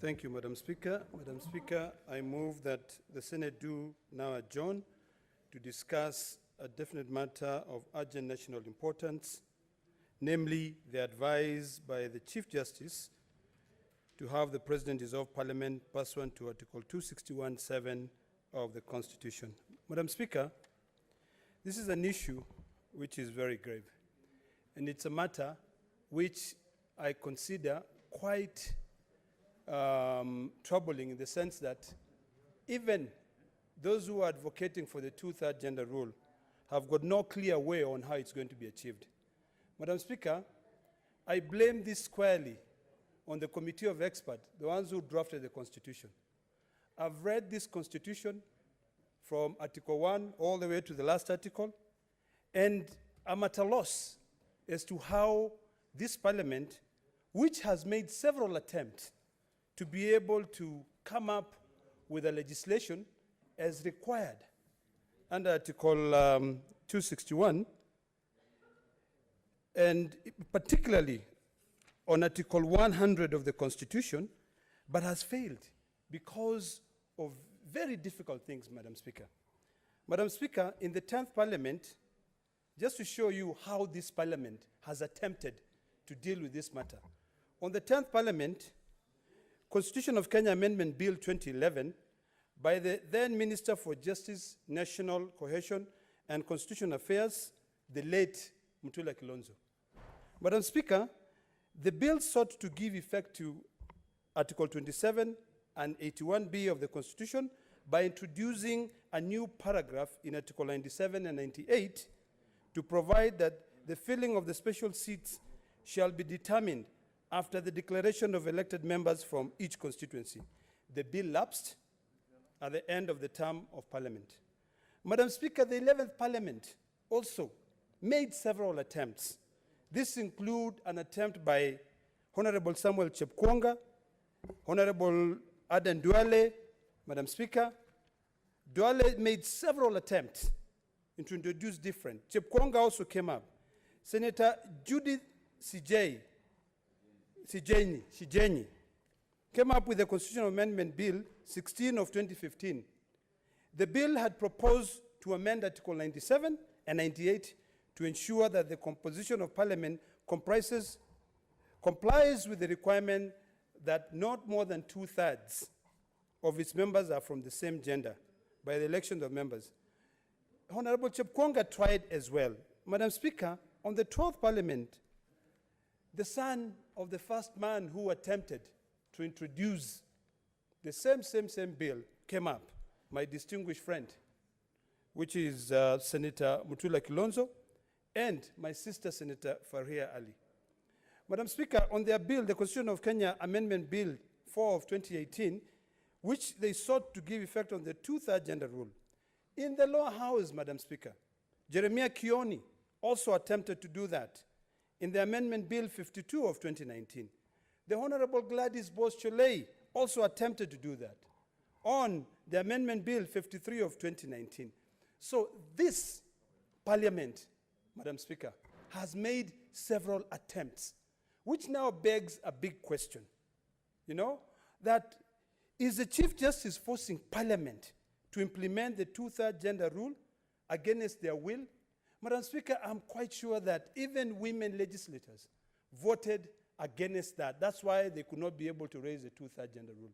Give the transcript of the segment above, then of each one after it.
Thank you, Madam Speaker. Madam Speaker, I move that the Senate do now adjourn to discuss a definite matter of urgent national importance, namely the advice by the Chief Justice to have the President dissolve Parliament pursuant to Article 261(7) of the Constitution. Madam Speaker, this is an issue which is very grave, and it's a matter which I consider quite troubling in the sense that even those who are advocating for the two-thirds gender rule have got no clear way on how it's going to be achieved. Madam Speaker, I blame this squarely on the committee of experts, the ones who drafted the Constitution. I've read this Constitution from Article 1 all the way to the last article, and I'm at a loss as to how this Parliament, which has made several attempts to be able to come up with a legislation as required under Article 261, and particularly on Article 100 of the Constitution, but has failed because of very difficult things, Madam Speaker. Madam Speaker, in the 10th Parliament, just to show you how this Parliament has attempted to deal with this matter, on the 10th Parliament, Constitution of Kenya Amendment Bill 2011, by the then Minister for Justice, National Cohesion and Constitutional Affairs, the late Mutula Kilonzo. Madam Speaker, the bill sought to give effect to Article 27 and 81B of the Constitution by introducing a new paragraph in Article 97 and 98 to provide that the filling of the special seats shall be determined after the declaration of elected members from each constituency. The bill lapsed at the end of the term of Parliament. Madam Speaker, the 11th Parliament also made several attempts. This include an attempt by Honorable Samuel Chepkwonga, Honorable Aden Duale. Madam Speaker, Duale made several attempts to introduce different. Chepkwonga also came up. Senator Judith Sijenyi came up with the Constitutional Amendment Bill 16 of 2015. The bill had proposed to amend Article 97 and 98 to ensure that the composition of Parliament complies with the requirement that not more than 2/3 of its members are from the same gender by the election of members. Honorable Chepkwonga tried as well. Madam Speaker, on the 12th Parliament, the son of the first man who attempted to introduce the same bill came up, my distinguished friend, which is Senator Mutula Kilonzo, and my sister, Senator Farhia Ali. Madam Speaker, on their bill, the Constitution of Kenya Amendment Bill 4 of 2018, which they sought to give effect on the two-thirds gender rule. In the lower house, Madam Speaker, Jeremiah Kioni also attempted to do that in the Amendment Bill 52 of 2019. The Honorable Gladys Bos-Cholei also attempted to do that on the Amendment Bill 53 of 2019. So this Parliament, Madam Speaker, has made several attempts, which now begs a big question. You know, that is the Chief Justice forcing Parliament to implement the two-thirds gender rule against their will? Madam Speaker, I'm quite sure that even women legislators voted against that. That's why they could not be able to raise the two-thirds gender rule.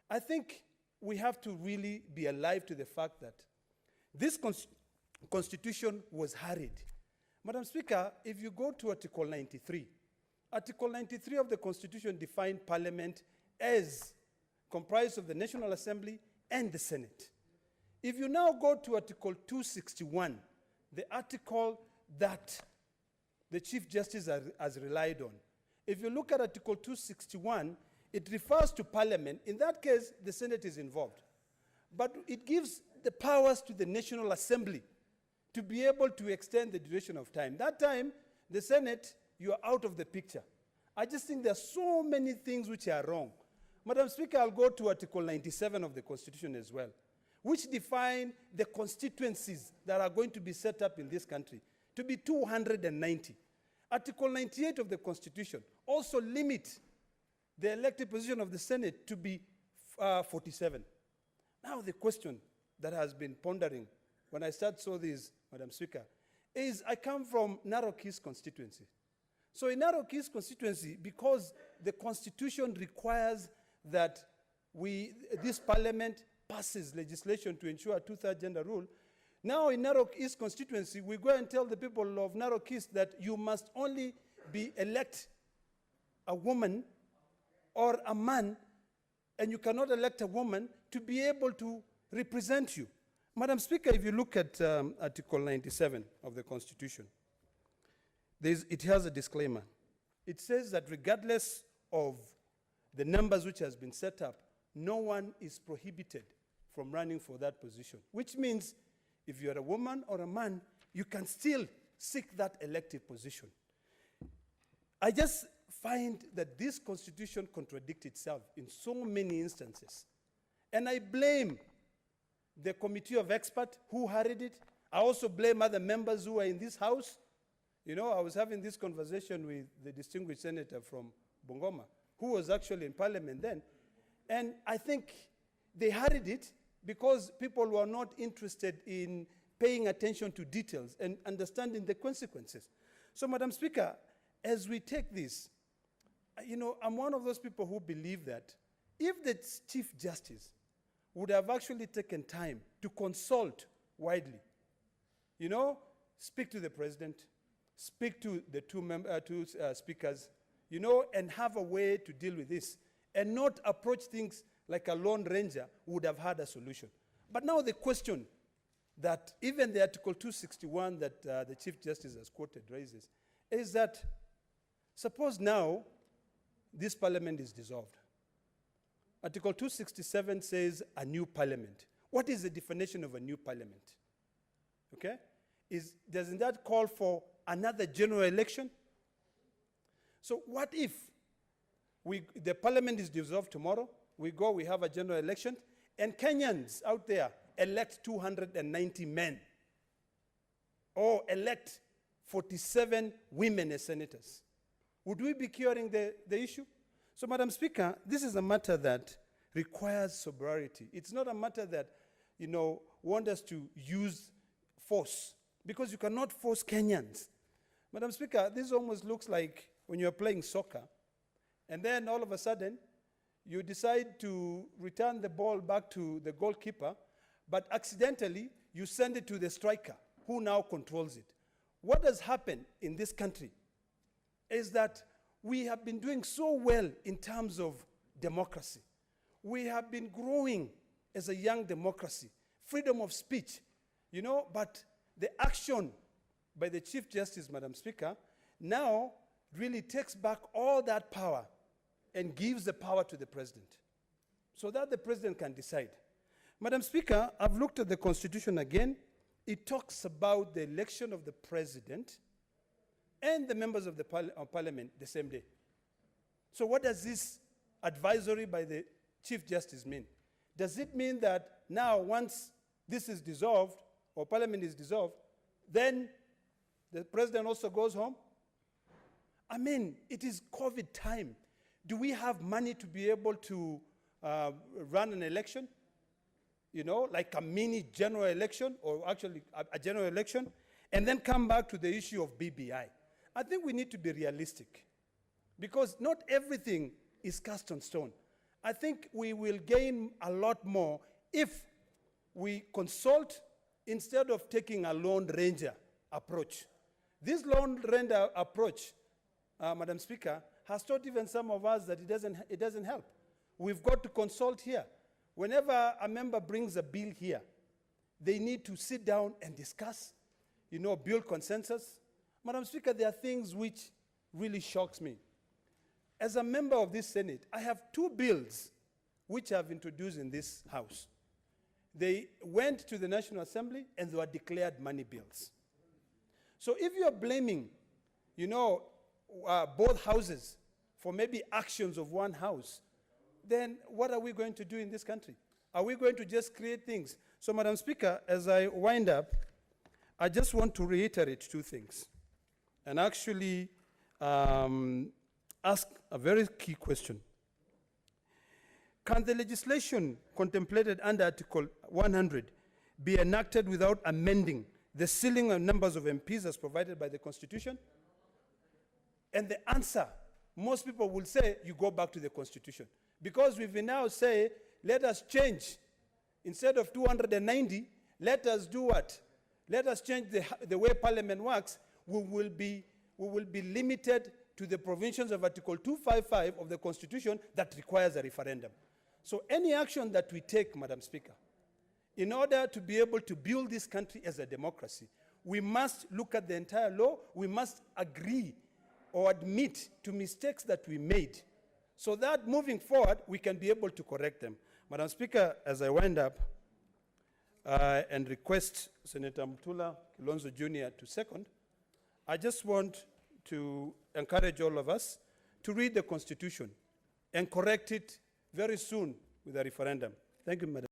I think we have to really be alive to the fact that this Constitution was hurried. Madam Speaker, if you go to Article 93, Article 93 of the Constitution defined Parliament as comprised of the National Assembly and the Senate. If you now go to Article 261, the article that the Chief Justice has relied on, if you look at Article 261, it refers to Parliament. In that case, the Senate is involved. But it gives the powers to the National Assembly to be able to extend the duration of time. That time, the Senate, you are out of the picture. I just think there are so many things which are wrong. Madam Speaker, I'll go to Article 97 of the Constitution as well, which define the constituencies that are going to be set up in this country to be 290. Article 98 of the Constitution also limit the elected position of the Senate to be 47. Now the question that has been pondering when I saw this, Madam Speaker, is I come from Narok East constituency. So in Narok East constituency, because the constitution requires that this parliament passes legislation to ensure a two-thirds gender rule, now in Narok East constituency, we go and tell the people of Narok East that you must only elect a woman or a man, and you cannot elect a woman to be able to represent you. Madam Speaker, if you look at Article 97 of the Constitution, it has a disclaimer. It says that regardless of the numbers which has been set up, no one is prohibited from running for that position, which means if you're a woman or a man, you can still seek that elective position. I just find that this constitution contradicts itself in so many instances. And I blame the committee of experts who hurried it. I also blame other members who are in this house. You know, I was having this conversation with the distinguished senator from Bungoma, who was actually in parliament then. And I think they hurried it because people were not interested in paying attention to details and understanding the consequences. So, Madam Speaker, as we take this, you know, I'm one of those people who believe that if the Chief Justice would have actually taken time to consult widely, you know, speak to the President, speak to the two speakers, you know, and have a way to deal with this, and not approach things like a lone ranger would have had a solution. But now the question that even the Article 261 that the Chief Justice has quoted raises is that suppose now this parliament is dissolved. Article 267 says a new parliament. What is the definition of a new parliament? Okay? Doesn't that call for another general election? So what if the parliament is dissolved tomorrow, we have a general election, and Kenyans out there elect 290 men, or elect 47 women as senators? Would we be curing the issue? So, Madam Speaker, this is a matter that requires sobriety. It's not a matter that, you know, want us to use force, because you cannot force Kenyans. Madam Speaker, this almost looks like when you're playing soccer, and then all of a sudden, you decide to return the ball back to the goalkeeper, but accidentally, you send it to the striker, who now controls it. What has happened in this country is that we have been doing so well in terms of democracy. We have been growing as a young democracy, freedom of speech, you know, but the action by the Chief Justice, Madam Speaker, now really takes back all that power and gives the power to the President so that the President can decide. Madam Speaker, I've looked at the Constitution again. It talks about the election of the President and the members of the Parliament the same day. So what does this advisory by the Chief Justice mean? Does it mean that now once this is dissolved, or Parliament is dissolved, then the President also goes home? I mean, it is COVID time. Do we have money to be able to run an election? You know, like a mini general election, or actually a general election, and then come back to the issue of BBI. I think we need to be realistic, because not everything is cast on stone. I think we will gain a lot more if we consult instead of taking a lone ranger approach. This lone ranger approach, Madam Speaker, has taught even some of us that it doesn't help. We've got to consult here. Whenever a member brings a bill here, they need to sit down and discuss, you know, build consensus. Madam Speaker, there are things which really shocks me. As a member of this Senate, I have two bills which I've introduced in this House. They went to the National Assembly and they were declared money bills. So if you're blaming, you know, both houses for maybe actions of one house, then what are we going to do in this country? Are we going to just create things? So, Madam Speaker, as I wind up, I just want to reiterate two things and actually ask a very key question Can the legislation contemplated under Article 100 be enacted without amending the ceiling of numbers of MPs as provided by the Constitution? And the answer, most people will say, you go back to the Constitution. Because we will now say, let us change. Instead of 290, let us do what? Let us change the way Parliament works. We will be limited to the provisions of Article 255 of the Constitution that requires a referendum. So any action that we take, Madam Speaker, in order to be able to build this country as a democracy, we must look at the entire law, we must agree or admit to mistakes that we made, so that moving forward, we can be able to correct them. Madam Speaker, as I wind up and request Senator Mutula Kilonzo Jr. to second, I just want to encourage all of us to read the Constitution and correct it very soon with a referendum. Thank you, Madam.